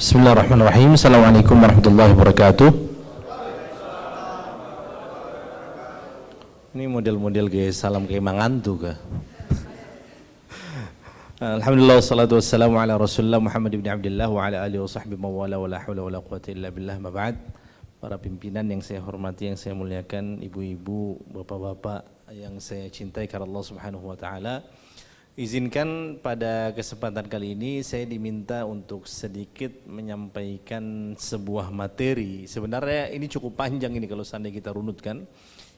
Bismillahirrahmanirrahim. Assalamualaikum warahmatullahi wabarakatuh. Ini model-model kayak salam kayak mangantu kah? Alhamdulillah wassalatu wassalamu ala Rasulullah Muhammad ibn Abdullah wa ala alihi wa sahbihi mawala wa la hawla wa la quwwata illa billah ma ba'd. Para pimpinan yang saya hormati, yang saya muliakan, ibu-ibu, bapak-bapak yang saya cintai karena Allah Subhanahu wa taala. Izinkan pada kesempatan kali ini saya diminta untuk sedikit menyampaikan sebuah materi. Sebenarnya ini cukup panjang ini kalau seandainya kita runutkan,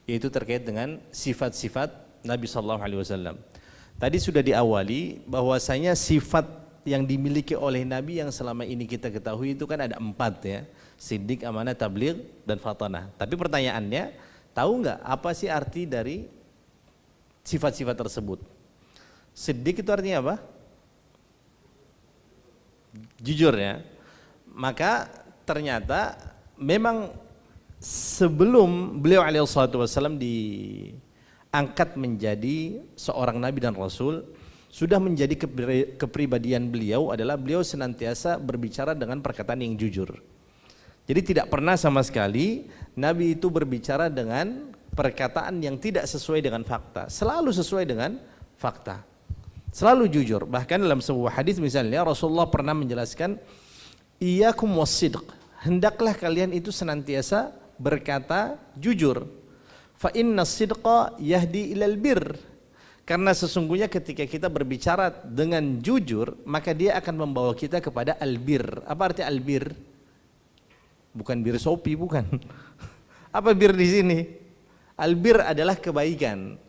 yaitu terkait dengan sifat-sifat Nabi sallallahu alaihi wasallam. Tadi sudah diawali bahwasanya sifat yang dimiliki oleh Nabi yang selama ini kita ketahui itu kan ada 4 ya. Siddiq, amanah, tabligh, dan fatanah. Tapi pertanyaannya, tahu nggak apa sih arti dari sifat-sifat tersebut? Siddiq itu artinya apa? Jujur ya. Maka ternyata memang sebelum beliau alaihi wasallam diangkat menjadi seorang nabi dan rasul, sudah menjadi kepribadian beliau adalah beliau senantiasa berbicara dengan perkataan yang jujur. Jadi tidak pernah sama sekali nabi itu berbicara dengan perkataan yang tidak sesuai dengan fakta, selalu sesuai dengan fakta. Selalu jujur. Bahkan dalam sebuah hadis misalnya Rasulullah pernah menjelaskan, iyyakum wassidq, hendaklah kalian itu senantiasa berkata jujur. Fa inna sidqa yahdi ilal bir, karena sesungguhnya ketika kita berbicara dengan jujur maka dia akan membawa kita kepada albir. Apa arti albir? Bukan bir sopi, bukan. Apa bir di sini? Albir adalah kebaikan.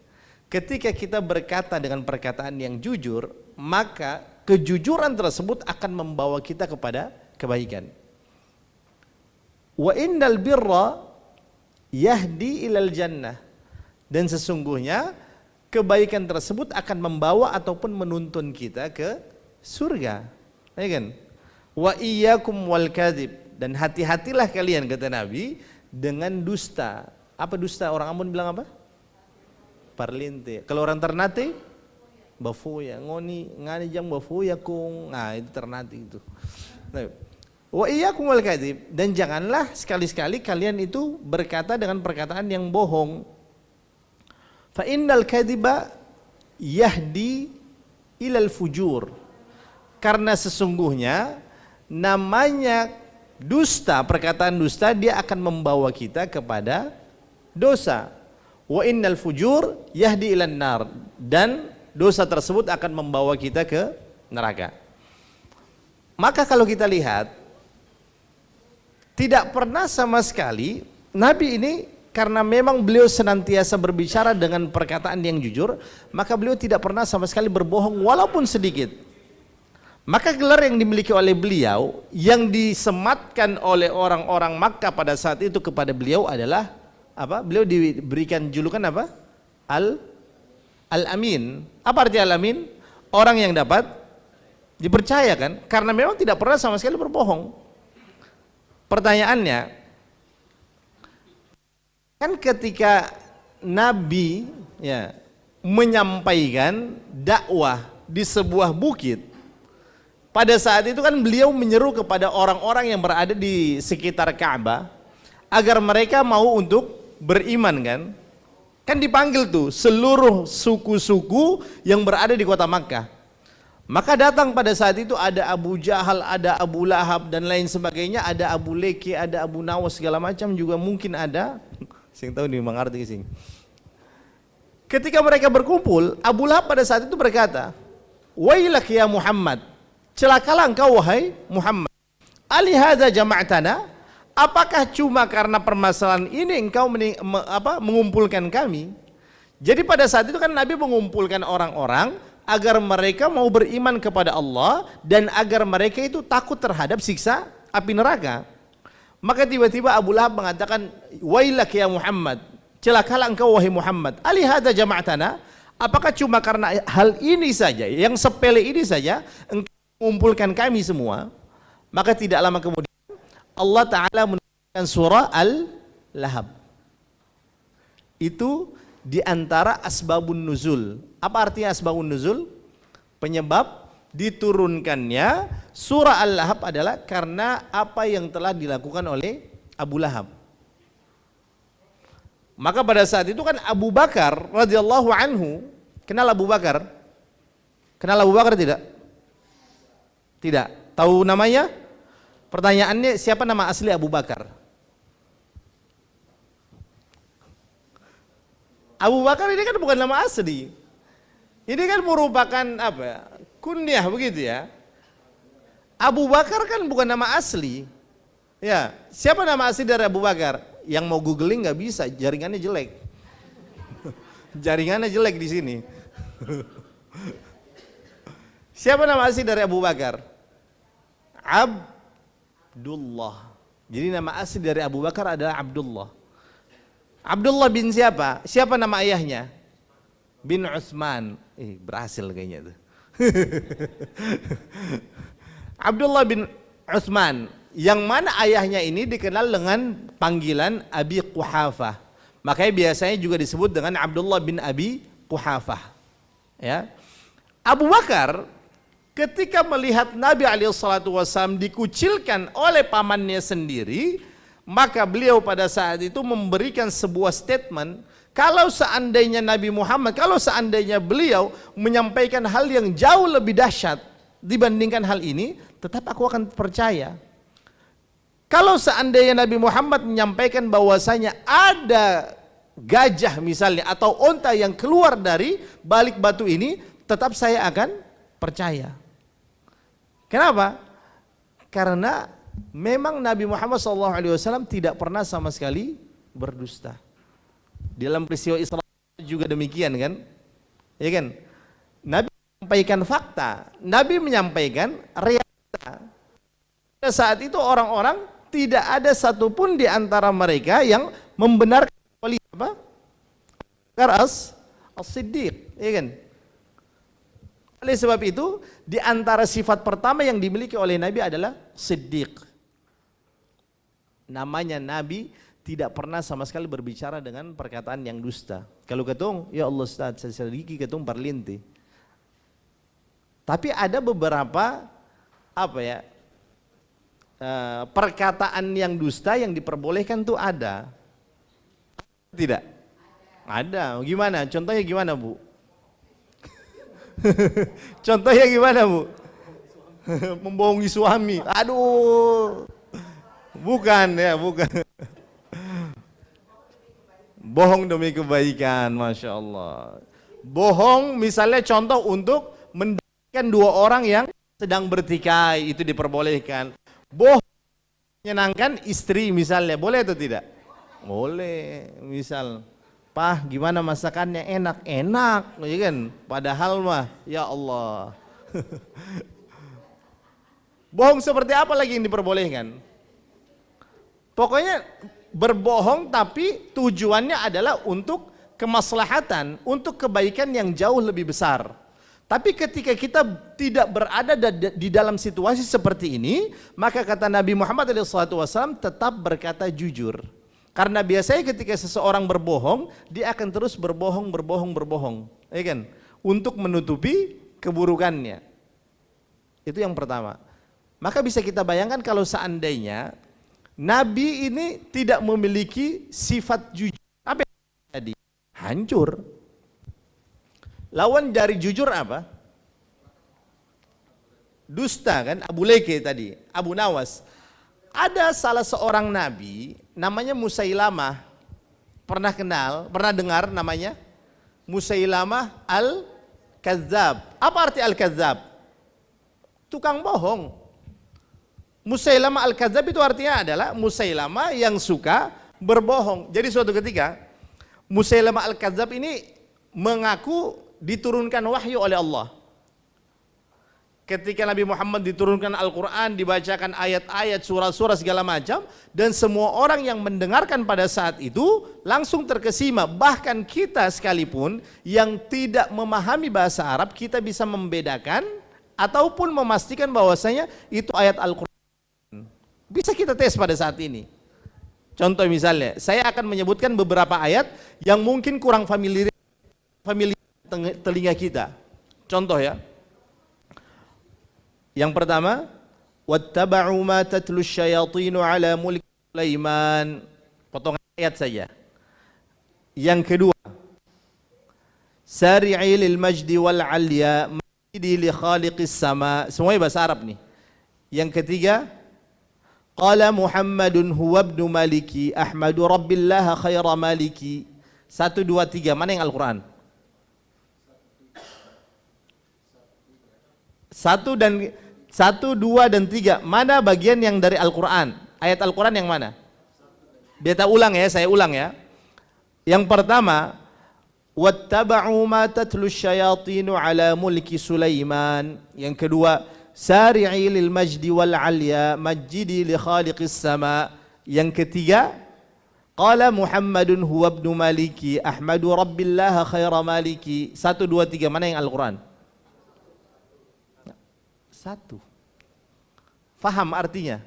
Ketika kita berkata dengan perkataan yang jujur, maka kejujuran tersebut akan membawa kita kepada kebaikan. Wa innal birra yahdi ilal jannah, dan sesungguhnya kebaikan tersebut akan membawa ataupun menuntun kita ke surga. Ya kan? Wa iyyakum wal kadzib, dan hati-hatilah kalian, kata Nabi, dengan dusta. Apa dusta? Orang Ambon bilang apa? Parlinte. Kalau orang Ternate, bafuya, ngoni ngani jam bafuya kung. Nah, itu Ternate itu. Nah, wa iyyakum wal kadzib, dan janganlah sekali-sekali kalian itu berkata dengan perkataan yang bohong. Fa innal kadziba yahdi ilal fujur. Karena sesungguhnya namanya dusta, perkataan dusta, dia akan membawa kita kepada dosa. Wa innal fujur yahdi ilan nar, dan dosa tersebut akan membawa kita ke neraka. Maka kalau kita lihat, tidak pernah sama sekali Nabi ini, karena memang beliau senantiasa berbicara dengan perkataan yang jujur, maka beliau tidak pernah sama sekali berbohong walaupun sedikit. Maka gelar yang dimiliki oleh beliau, yang disematkan oleh orang-orang Makkah pada saat itu kepada beliau adalah apa? Beliau diberikan julukan apa? Al-Amin. Apa arti Al-Amin? Orang yang dapat dipercayakan, karena memang tidak pernah sama sekali berbohong. Pertanyaannya, kan ketika Nabi ya menyampaikan dakwah di sebuah bukit, pada saat itu kan beliau menyeru kepada orang-orang yang berada di sekitar Ka'bah agar mereka mau untuk beriman kan dipanggil tuh seluruh suku-suku yang berada di kota Makkah. Maka datang pada saat itu ada Abu Jahal, ada Abu Lahab dan lain sebagainya, ada Abu Leki, ada Abu Nawas, segala macam juga mungkin ada. Sing tahu nih mengerti sing. Ketika mereka berkumpul, Abu Lahab pada saat itu berkata, "Wailak ya Muhammad, celakalah engkau wahai Muhammad. Ali hadza jama'tana? Apakah cuma karena permasalahan ini engkau mengumpulkan kami?" Jadi pada saat itu kan Nabi mengumpulkan orang-orang agar mereka mau beriman kepada Allah dan agar mereka itu takut terhadap siksa api neraka. Maka tiba-tiba Abu Lahab mengatakan, "Wailak ya Muhammad, celakalah engkau wahai Muhammad. Ali hadza jama'tana? Apakah cuma karena hal ini saja, yang sepele ini saja engkau mengumpulkan kami semua?" Maka tidak lama kemudian Allah Ta'ala menurunkan surah Al-Lahab. Itu diantara asbabun nuzul. Apa artinya asbabun nuzul? Penyebab diturunkannya surah Al-Lahab adalah karena apa yang telah dilakukan oleh Abu Lahab. Maka pada saat itu kan Abu Bakar radhiyallahu anhu, kenal Abu Bakar? Kenal Abu Bakar tidak? Tidak. Tahu namanya? Pertanyaannya, siapa nama asli Abu Bakar? Abu Bakar ini kan bukan nama asli. Ini kan merupakan apa? Kunyah begitu ya. Abu Bakar kan bukan nama asli. Ya, siapa nama asli dari Abu Bakar? Yang mau googling nggak bisa, jaringannya jelek. Jaringannya jelek di sini. Siapa nama asli dari Abu Bakar? Abdullah. Jadi nama asli dari Abu Bakar adalah Abdullah. Abdullah bin siapa? Siapa nama ayahnya? Bin Utsman. Berhasil kayaknya tuh. Abdullah bin Utsman, yang mana ayahnya ini dikenal dengan panggilan Abi Quhafah. Makanya biasanya juga disebut dengan Abdullah bin Abi Quhafah. Ya. Abu Bakar ketika melihat Nabi SAW dikucilkan oleh pamannya sendiri, maka beliau pada saat itu memberikan sebuah statement, kalau seandainya Nabi Muhammad, kalau seandainya beliau menyampaikan hal yang jauh lebih dahsyat dibandingkan hal ini, tetap aku akan percaya. Kalau seandainya Nabi Muhammad menyampaikan bahwasanya ada gajah misalnya atau onta yang keluar dari balik batu ini, tetap saya akan percaya. Kenapa? Karena memang Nabi Muhammad SAW tidak pernah sama sekali berdusta. Dalam peristiwa Isra juga demikian kan? Ya kan? Nabi menyampaikan fakta, Nabi menyampaikan realita. Pada saat itu orang-orang tidak ada satupun di antara mereka yang membenarkan wali apa? As-Siddiq, ya kan? Oleh sebab itu, di antara sifat pertama yang dimiliki oleh Nabi adalah Siddiq. Namanya Nabi tidak pernah sama sekali berbicara dengan perkataan yang dusta. Kalau ketung, ya Allah Ustaz, saya sedikit ketung parlinti. Tapi ada beberapa apa ya? Perkataan yang dusta yang diperbolehkan tuh ada. Tidak? Ada. Gimana? Contohnya gimana, Bu? Contohnya gimana, Bu? Membohongi suami. Aduh. Bukan ya, bukan. Bohong demi kebaikan, Masya Allah. Bohong misalnya contoh untuk mendapatkan dua orang yang sedang bertikai, itu diperbolehkan. Bohong menyenangkan istri misalnya, boleh atau tidak? Boleh. Misal, Pah gimana masakannya, enak? Enak, ya kan? Padahal mah, ya Allah. Bohong seperti apa lagi yang diperbolehkan? Pokoknya berbohong tapi tujuannya adalah untuk kemaslahatan, untuk kebaikan yang jauh lebih besar. Tapi ketika kita tidak berada di dalam situasi seperti ini, maka kata Nabi Muhammad SAW tetap berkata jujur. Karena biasanya ketika seseorang berbohong, dia akan terus berbohong, ya kan? Untuk menutupi keburukannya. Itu yang pertama. Maka bisa kita bayangkan kalau seandainya Nabi ini tidak memiliki sifat jujur, apa yang terjadi? Hancur. Lawan dari jujur apa? Dusta kan, Abu Leke tadi, Abu Nawas. Ada salah seorang nabi namanya Musailamah. Pernah kenal, pernah dengar namanya? Musailamah Al-Kadzab. Apa arti Al-Kadzab? Tukang bohong. Musailamah Al-Kadzab itu artinya adalah Musailamah yang suka berbohong. Jadi suatu ketika Musailamah Al-Kadzab ini mengaku diturunkan wahyu oleh Allah. Ketika Nabi Muhammad diturunkan Al-Quran, dibacakan ayat-ayat, surah-surah segala macam, dan semua orang yang mendengarkan pada saat itu langsung terkesima. Bahkan kita sekalipun yang tidak memahami bahasa Arab, kita bisa membedakan ataupun memastikan bahwasanya itu ayat Al-Quran. Bisa kita tes pada saat ini. Contoh misalnya, saya akan menyebutkan beberapa ayat yang mungkin kurang familiar telinga kita. Contoh ya, Yang pertama, wattaba'u ma tatlu syayatinu ala mulki Sulaiman. Potongan ayat saja. Yang kedua, sari'i lil majdi wal 'alya majdi li khaliqis sama. Semuanya bahasa Arab nih. Yang ketiga, qala Muhammadun huwa ibnu maliki ahmadu rabbillaha khaira maliki. 1 2 3, mana yang Al-Qur'an? 1 2 dan 3, mana bagian yang dari Al-Qur'an? Ayat Al-Qur'an yang mana? Beta ulang ya, saya ulang ya. Yang pertama, wattaba'u ma tatlu syayatinu ala mulki Sulaiman. Yang kedua, sari'i lil majdi wal 'alya majdi li khaliqis sama. Yang ketiga, qala Muhammadun huwa ibnu maliki ahmadu rabbillaha khaira maliki. 1 2 3, mana yang Al-Qur'an? 1. Faham artinya?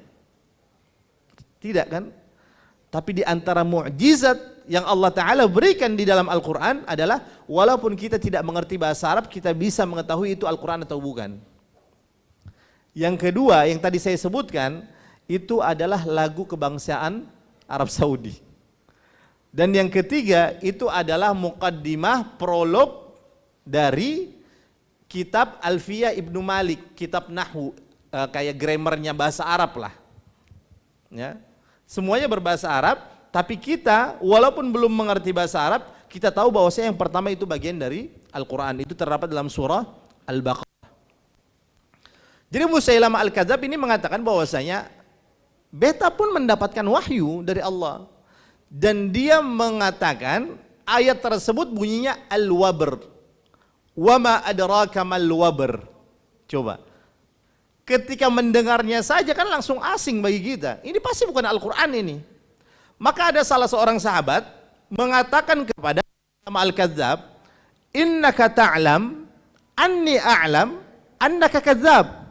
Tidak kan? Tapi di antara mukjizat yang Allah Ta'ala berikan di dalam Al-Quran adalah walaupun kita tidak mengerti bahasa Arab, kita bisa mengetahui itu Al-Quran atau bukan. Yang kedua, yang tadi saya sebutkan, itu adalah lagu kebangsaan Arab Saudi. Dan yang ketiga, itu adalah muqaddimah prolog dari kitab Alfiyah Ibnu Malik, kitab Nahwu, kayak grammarnya bahasa Arab lah. Ya. Semuanya berbahasa Arab, tapi kita walaupun belum mengerti bahasa Arab, kita tahu bahwasanya yang pertama itu bagian dari Al-Quran. Itu terdapat dalam surah Al-Baqarah. Jadi Musailamah Al-Kadzab ini mengatakan bahwasanya beta pun mendapatkan wahyu dari Allah. Dan dia mengatakan ayat tersebut bunyinya Al-Wabr. Wa ma adraka mal wabr. Coba. Ketika mendengarnya saja kan langsung asing bagi kita. Ini pasti bukan Al-Quran ini. Maka ada salah seorang sahabat mengatakan kepada Al-Kadzab, innaka ta'lam anni a'lam annaka kadzab.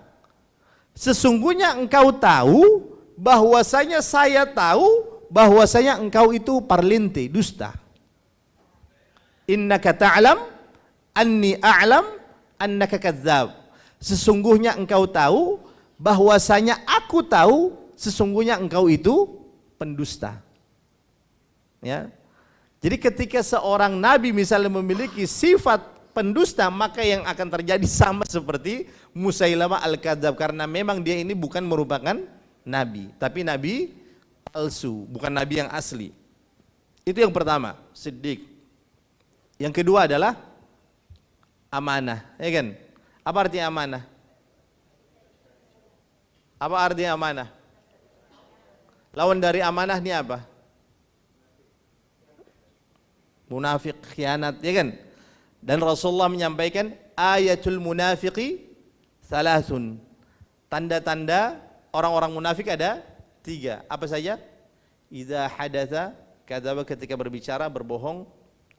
Sesungguhnya engkau tahu bahwasanya saya tahu bahwasanya engkau itu parlinte, dusta. Innaka ta'lam anni a'lam annaka kadzab. Sesungguhnya engkau tahu bahwasanya aku tahu sesungguhnya engkau itu pendusta. Ya. Jadi ketika seorang nabi misalnya memiliki sifat pendusta, maka yang akan terjadi sama seperti Musailamah Al-Kadzab, karena memang dia ini bukan merupakan nabi, tapi nabi palsu, bukan nabi yang asli. Itu yang pertama, siddiq. Yang kedua adalah amanah, ya kan? Apa artinya amanah? Apa artinya amanah? Lawan dari amanah ini apa? Munafik, khianat, ya kan? Dan Rasulullah menyampaikan ayatul munafiqi salasun. Tanda-tanda orang-orang munafik ada 3. Apa saja? Idza hadatsa kadzaba, ketika berbicara berbohong,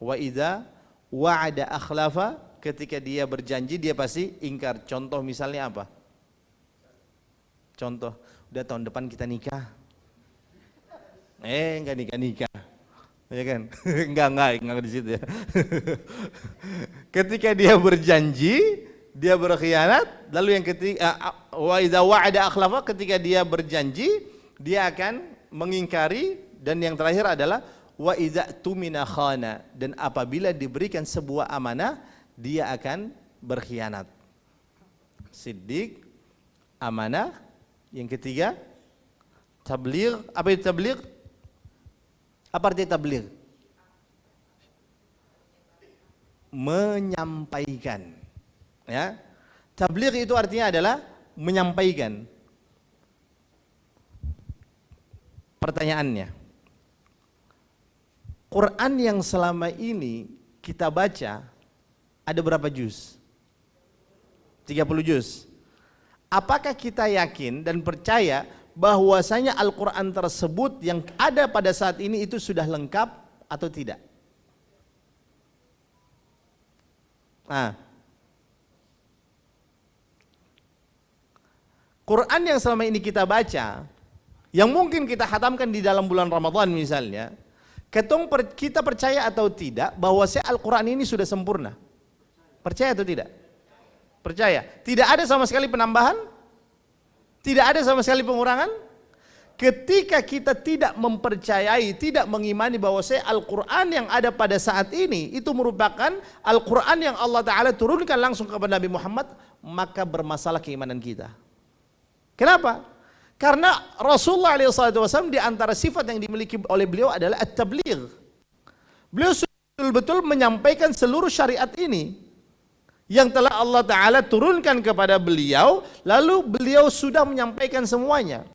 wa idza wa'ada akhlafa, ketika dia berjanji dia pasti ingkar. Contoh misalnya apa? Contoh, udah tahun depan kita nikah. Enggak nikah. Ya kan? enggak di situ ya. Ketika dia berjanji, dia berkhianat, lalu yang ketiga wa idza wa'ada akhlafa, ketika dia berjanji, dia akan mengingkari, dan yang terakhir adalah wa idza tumina khana, dan apabila diberikan sebuah amanah, dia akan berkhianat. Siddiq, amanah. Yang ketiga, tabligh. Apa itu tabligh? Apa arti tabligh? Menyampaikan. Ya. Tabligh itu artinya adalah menyampaikan. Pertanyaannya, Quran yang selama ini kita baca ada berapa juz? 30 juz. Apakah kita yakin dan percaya bahwasanya Al-Quran tersebut yang ada pada saat ini itu sudah lengkap atau tidak? Quran yang selama ini kita baca, yang mungkin kita khatamkan di dalam bulan Ramadan misalnya, kita percaya atau tidak bahwasanya Al-Quran ini sudah sempurna? Percaya atau tidak? Percaya. Tidak ada sama sekali penambahan? Tidak ada sama sekali pengurangan. Ketika kita tidak mempercayai, tidak mengimani bahwa Al-Quran yang ada pada saat ini itu merupakan Al-Quran yang Allah Ta'ala turunkan langsung kepada Nabi Muhammad, maka bermasalah keimanan kita. Kenapa? Karena Rasulullah SAW di antara sifat yang dimiliki oleh beliau adalah at-tabligh. Beliau betul-betul menyampaikan seluruh syariat ini yang telah Allah Ta'ala turunkan kepada beliau, lalu beliau sudah menyampaikan semuanya.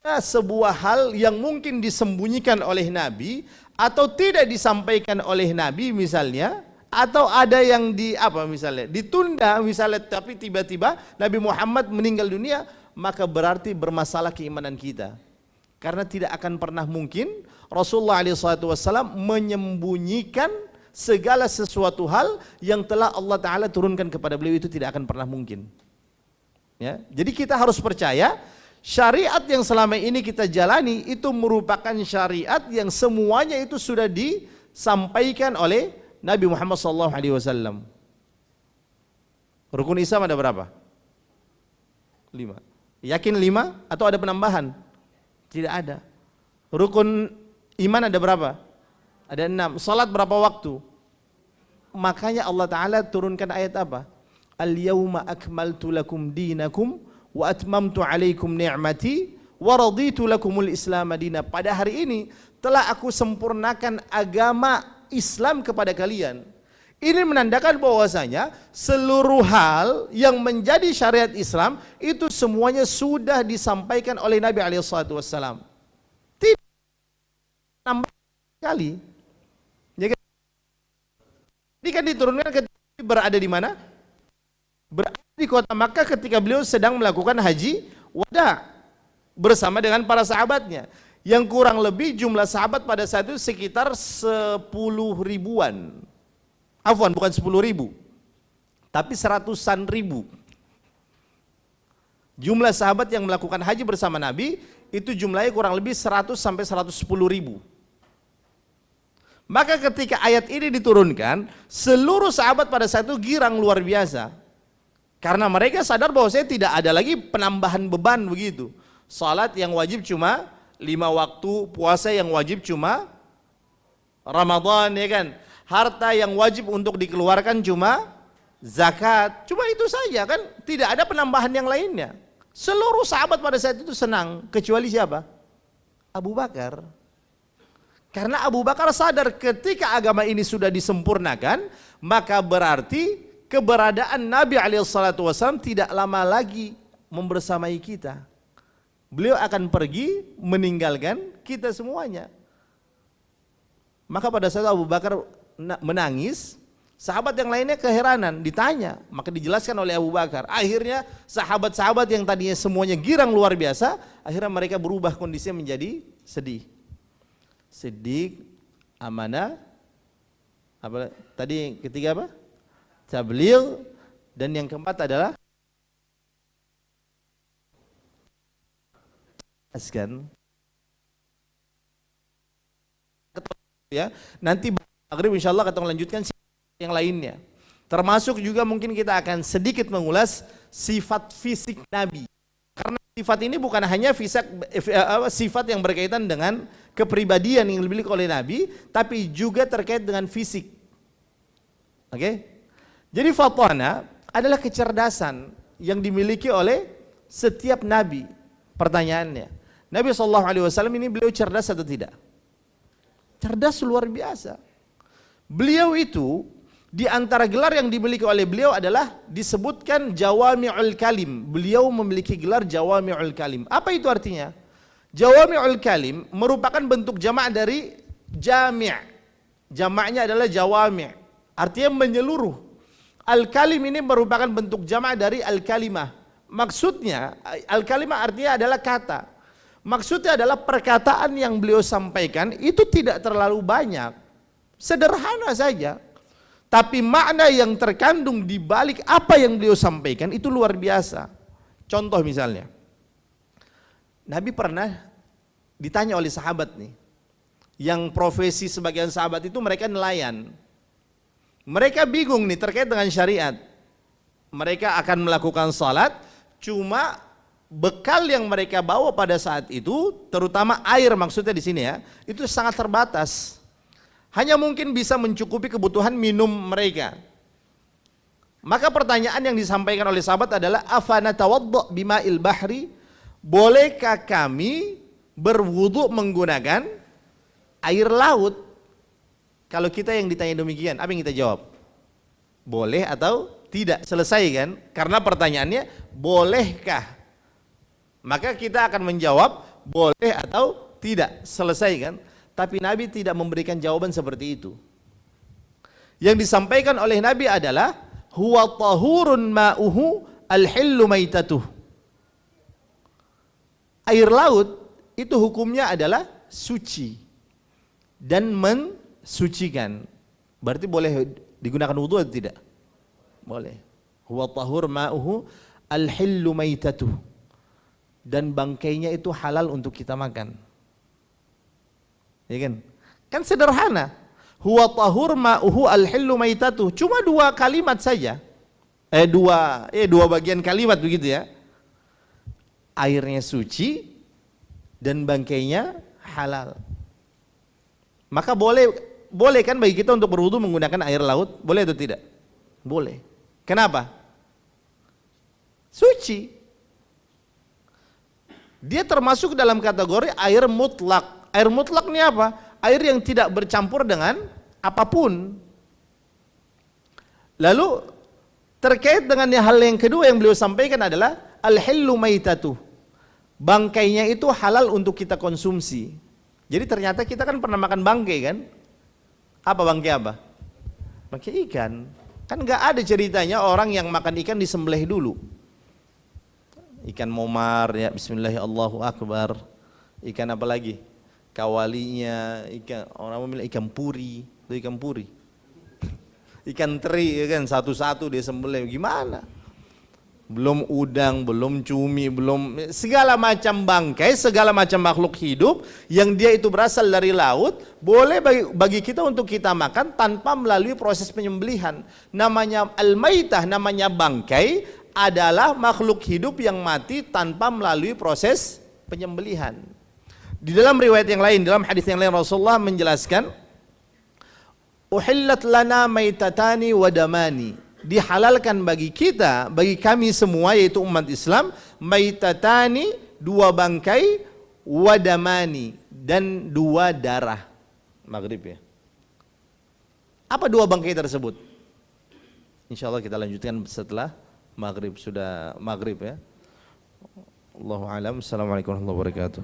Sebuah hal yang mungkin disembunyikan oleh Nabi atau tidak disampaikan oleh Nabi misalnya, atau ada yang ditunda misalnya, tapi tiba-tiba Nabi Muhammad meninggal dunia, maka berarti bermasalah keimanan kita. Karena tidak akan pernah mungkin Rasulullah SAW menyembunyikan segala sesuatu hal yang telah Allah Ta'ala turunkan kepada beliau, itu tidak akan pernah mungkin. Ya, jadi kita harus percaya syariat yang selama ini kita jalani itu merupakan syariat yang semuanya itu sudah disampaikan oleh Nabi Muhammad SAW. Rukun Islam ada berapa? 5. Yakin 5 atau ada penambahan? Tidak ada. Rukun iman ada berapa? Ada 6. Salat berapa waktu? Makanya Allah Ta'ala turunkan ayat apa? Al-yawma akmaltu lakum dinakum wa atmamtu alaikum ni'mati wa raditu lakumul Islam madina. Pada hari ini telah aku sempurnakan agama Islam kepada kalian. Ini menandakan bahwasanya seluruh hal yang menjadi syariat Islam itu semuanya sudah disampaikan oleh Nabi SAW. Tidak tambah sekali. Ini kan diturunkan ketika berada di mana? Berada di kota Makkah ketika beliau sedang melakukan haji wada bersama dengan para sahabatnya, yang kurang lebih jumlah sahabat pada saat itu sekitar 10 ribuan. Afwan, bukan 10 ribu, tapi 100-an ribu. Jumlah sahabat yang melakukan haji bersama Nabi itu jumlahnya kurang lebih 100 sampai 110 ribu. Maka ketika ayat ini diturunkan, seluruh sahabat pada saat itu girang luar biasa. Karena mereka sadar bahwa saya tidak ada lagi penambahan beban begitu. Salat yang wajib cuma 5 waktu, puasa yang wajib cuma Ramadan, ya kan. Harta yang wajib untuk dikeluarkan cuma zakat. Cuma itu saja kan, tidak ada penambahan yang lainnya. Seluruh sahabat pada saat itu senang, kecuali siapa? Abu Bakar. Karena Abu Bakar sadar ketika agama ini sudah disempurnakan, maka berarti keberadaan Nabi SAW tidak lama lagi membersamai kita. Beliau akan pergi meninggalkan kita semuanya. Maka pada saat Abu Bakar menangis, sahabat yang lainnya keheranan, ditanya, maka dijelaskan oleh Abu Bakar. Akhirnya sahabat-sahabat yang tadinya semuanya girang luar biasa, akhirnya mereka berubah kondisinya menjadi sedih. Siddiq, amanah, apa tadi ketiga apa? Tabligh, dan yang keempat adalah askan. Ya, nanti maghrib insyaallah kita lanjutkan yang lainnya. Termasuk juga mungkin kita akan sedikit mengulas sifat fisik Nabi. Karena sifat ini bukan hanya sifat yang berkaitan dengan kepribadian yang dimiliki oleh Nabi, tapi juga terkait dengan fisik. Oke? Jadi fatwana adalah kecerdasan yang dimiliki oleh setiap nabi. Pertanyaannya, Nabi SAW ini beliau cerdas atau tidak? Cerdas luar biasa. Beliau itu di antara gelar yang dimiliki oleh beliau adalah disebutkan Jawami'ul Kalim. Beliau memiliki gelar Jawami'ul Kalim. Apa itu artinya? Jawami'ul Kalim merupakan bentuk jamak dari jami'. Jamaknya adalah jawami'. Artinya menyeluruh. Al-Kalim ini merupakan bentuk jamak dari Al-Kalimah. Maksudnya, Al-Kalimah artinya adalah kata. Maksudnya adalah perkataan yang beliau sampaikan itu tidak terlalu banyak. Sederhana saja. Tapi makna yang terkandung di balik apa yang beliau sampaikan itu luar biasa. Contoh misalnya, Nabi pernah ditanya oleh sahabat nih, yang profesi sebagian sahabat itu mereka nelayan. Mereka bingung nih terkait dengan syariat. Mereka akan melakukan salat, cuma bekal yang mereka bawa pada saat itu, terutama air maksudnya di sini ya, itu sangat terbatas. Hanya mungkin bisa mencukupi kebutuhan minum mereka. Maka pertanyaan yang disampaikan oleh sahabat adalah afanatawadda bima'il bahri? Bolehkah kami berwudu menggunakan air laut? Kalau kita yang ditanya demikian, apa yang kita jawab? Boleh atau tidak? Selesai kan? Karena pertanyaannya bolehkah? Maka kita akan menjawab boleh atau tidak. Selesai kan? Tapi Nabi tidak memberikan jawaban seperti itu. Yang disampaikan oleh Nabi adalah huwa tahurun ma'uhu al-hillu maitatuh. Air laut itu hukumnya adalah suci dan mensucikan. Berarti boleh digunakan wudu atau tidak? Boleh. Huwa tahur ma'uhu al-hillu maitatuh. Dan bangkainya itu halal untuk kita makan. Ya kan? Kan sederhana. Huwa tahur ma'uhu al-hillu maitatuh. Cuma dua kalimat saja. Dua bagian kalimat begitu ya. Airnya suci dan bangkainya halal. Maka boleh kan bagi kita untuk berwudu menggunakan air laut? Boleh atau tidak? Boleh. Kenapa? Suci. Dia termasuk dalam kategori air mutlak. Air mutlak ini apa? Air yang tidak bercampur dengan apapun. Lalu terkait dengan hal yang kedua yang beliau sampaikan adalah al-hillu maitatuh. Bangkainya itu halal untuk kita konsumsi. Jadi ternyata kita kan pernah makan bangkai kan? Apa bangkai apa? Bangkai ikan. Kan nggak ada ceritanya orang yang makan ikan disembelih dulu. Ikan momar ya, bismillah Allahu akbar. Ikan apa lagi? Kawalinya, ikan orang memilih ikan puri, itu ikan puri. Ikan teri ya kan satu-satu dia sembelih. Gimana? Belum udang, belum cumi, belum segala macam bangkai, segala macam makhluk hidup yang dia itu berasal dari laut, boleh bagi kita untuk kita makan tanpa melalui proses penyembelihan. Namanya al-maitah, namanya bangkai adalah makhluk hidup yang mati tanpa melalui proses penyembelihan. Di dalam riwayat yang lain, dalam hadis yang lain Rasulullah menjelaskan, uhillat lana maitatani wa damani. Dihalalkan bagi kita, bagi kami semua yaitu umat Islam, maitatani, dua bangkai, wadamani, dan dua darah. Maghrib ya. Apa dua bangkai tersebut? Insya Allah kita lanjutkan setelah maghrib, sudah maghrib ya. Allahu a'lam. Assalamualaikum warahmatullahi wabarakatuh.